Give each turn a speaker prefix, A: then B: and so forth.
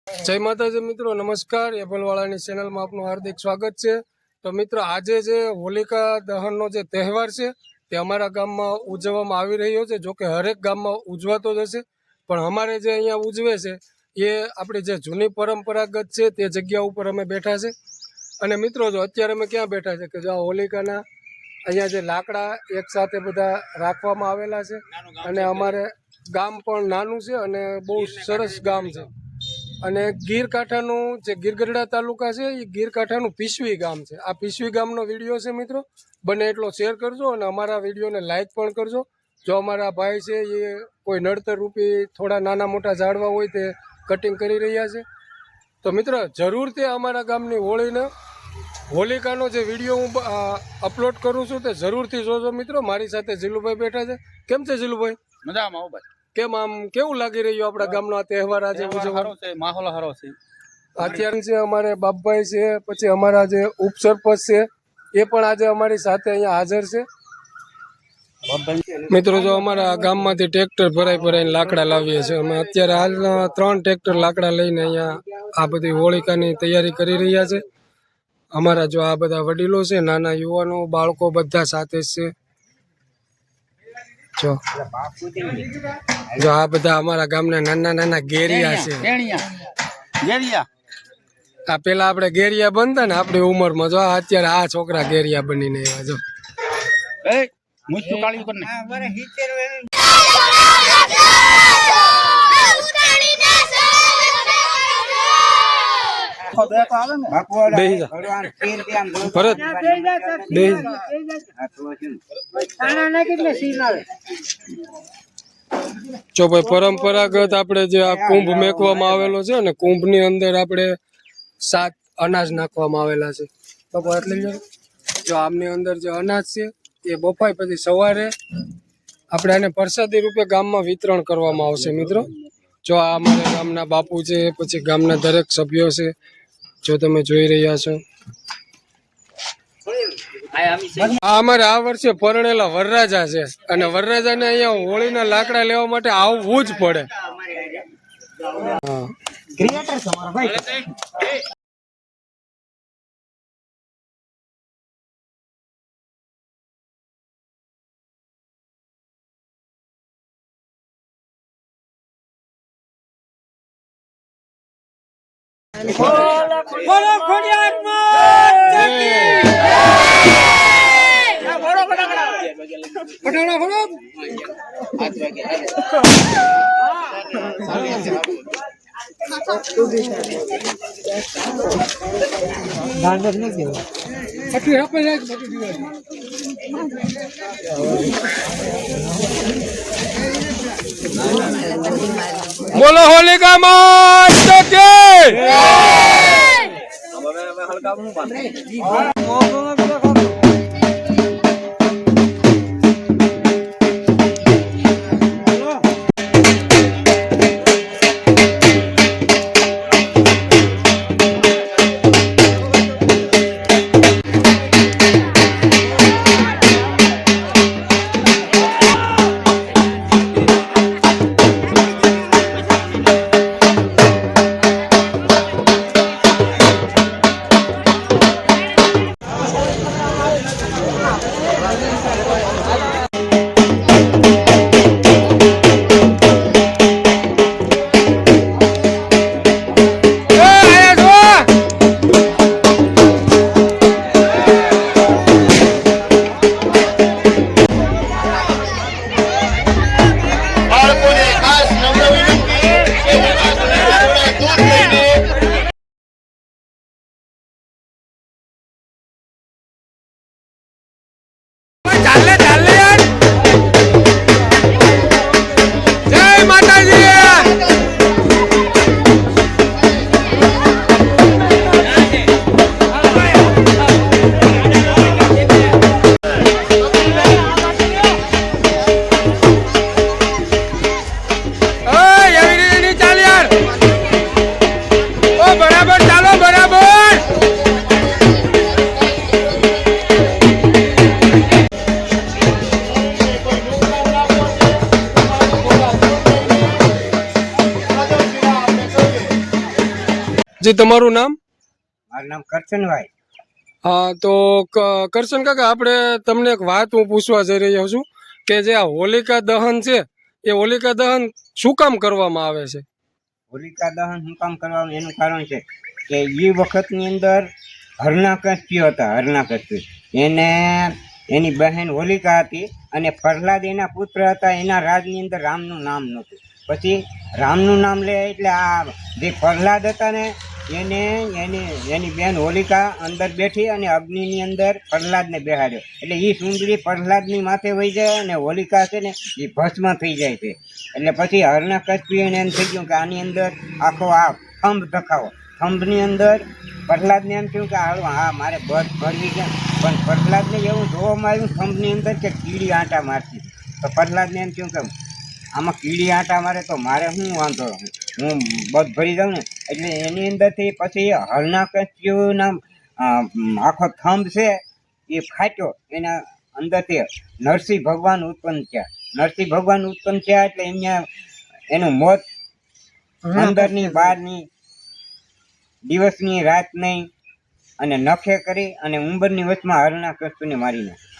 A: जय माताजी मित्रों, नमस्कार। एपलवाळानी चेनल में आपनु हार्दिक स्वागत है। तो मित्रों, आजे जे होलिका दहननो जे तहेवार है ते अमारा गाम में उजववामां आवी रह्यो छे। जो कि हरेक गाम में उजवातो ज हशे, पण अमारे जे अहींया उजवे छे ये आपणी जे जूनी परंपरागत छे ते जग्या उपर अमे बैठा छे। अने मित्रों, जो अत्यारे अमे क्यां बैठा छे के जो होलिकाना अहींया जे लाकड़ा एक साथे बधा राखवामां आवेला छे अने अमारे गाम पण नानुं छे अने बहु सरस गाम छे। અને ગીર કાંઠાનું જે ગીરગઢડા તાલુકા છે એ ગીર કાંઠાનું પીસવી ગામ છે। આ પીસવી ગામનો વિડીયો છે મિત્રો, બને એટલો શેર કરજો અને અમારા વિડીયોને લાઇક પણ કરજો। જો અમારા ભાઈ છે એ કોઈ નડતર રૂપી થોડા નાના મોટા ઝાડવા હોય તે કટિંગ કરી રહ્યા છે, તો મિત્રો જરૂરથી અમારા ગામની હોળીને હોલિકાનો જે વિડીયો હું અપલોડ કરું છું તે જરૂરથી જોજો મિત્રો। મારી સાથે જીલુભાઈ બેઠા છે। કેમ છે જીલુભાઈ?
B: મજામાં હો ભાઈ।
A: કેમ આમ કેવું લાગી રહ્યું આપણા ગામનો આ તહેવાર આજે ઉજવવાનો
B: છે? માહોલ સારો છે
A: અત્યારે છે। અમારે બાપભાઈ છે, પછી અમારા જે ઉપસરપંચ છે એ પણ આજે અમારી સાથે અહીંયા હાજર છે। મિત્રો, જો અમારા ગામમાંથી ટ્રેક્ટર ભરાઈને લાકડા લાવીએ છીએ અમે। અત્યારે હાલ 3 ટ્રેક્ટર લાકડા લઈને અહીંયા આ બધી હોળિકાની તૈયારી કરી રહ્યા છે। અમારા જો આ બધા વડીલો છે, નાના યુવાનો, બાળકો બધા સાથે છે। જો આ બધા અમારા ગામના નાના નાના ગેરિયા છે। આ પેલા આપણે ગેરિયા બનતા ને આપણી ઉંમરમાં, જો અત્યારે આ છોકરા ગેરિયા બનીને આવ્યા। જો જો ભાઈ, પરંપરાગત આપણે જે આ કુંભ મેકવામાં આવેલો છે ને, કુંભની અંદર આપણે 7 અનાજ નાખવામાં આવેલા છે। જો આમની અંદર જે અનાજ છે એ બફાઈ પછી સવારે આપણે આને પ્રસાદી રૂપે ગામમાં વિતરણ કરવામાં આવશે મિત્રો। જો આ અમારા ગામના બાપુ છે, પછી ગામના દરેક સભ્યો છે, જો તમે જોઈ રહ્યા છો। આ અમારે આ વર્ષે પરણેલા વરરાજા છે અને વરરાજાને અહીંયા હોળીના લાકડા લેવા માટે આવવું જ પડે। बोलो होलिका माता की। જી તમારું નામ?
C: મારું નામ કરશનભાઈ.
A: હા તો કરશન કાકા, આપણે તમને એક વાત હું પૂછવા જઈ રહ્યો છું કે જે આ હોલિકા દહન છે એ હોલિકા દહન શું કામ કરવામાં આવે છે?
C: હોલિકા દહન શું કામ કરવાનું એનું કારણ છે કે એ વખતની અંદર હરણાકશ્ય હતા. હરણાકશ્ય એને એની બહેન હોલિકા હતી અને પ્રહલાદ એના પુત્ર હતા. એના રાજની અંદર રામનું નામ નહોતું. પછી રામનું નામ લે એટલે આ જે પ્રહલાદ હતા ને એને એની બેન હોલિકા અંદર બેઠી અને અગ્નિની અંદર પ્રહલાદને બેહાડ્યો. એટલે એ સુંદરી પ્રહલાદની માથે વહી જાય અને હોલિકા છે ને એ ભસ્મ થઈ જાય છે. એટલે પછી હરણાકશ્યપને એમ થઈ ગયું કે આની અંદર આખો આ થંભ ધખાવો. થંભની અંદર પ્રહલાદને એમ થયું કે હા મારે બસ ભરવી ગયા. પણ પ્રહલાદને એવું જોવામાં આવ્યું થંભની અંદર કે કીડી આંટા મારતી. તો પ્રહલાદને એમ થયું કે આમાં કીડી આંટા મારે તો મારે શું વાંધો, હું બધ ભરી જાઉં ને. એટલે એની અંદરથી પછી હરણાકશ્યપના આખો થંભ છે એ ફાટ્યો. એના અંદરથી નરસિંહ ભગવાન ઉત્પન્ન થયા. નરસિંહ ભગવાન ઉત્પન્ન થયા એટલે એનું મોત અંદરની બહારની દિવસની રાત નહીં અને નખે કરી અને ઉંબરની વચમાં હરણાકશ્યપને મારી નાખ્યા.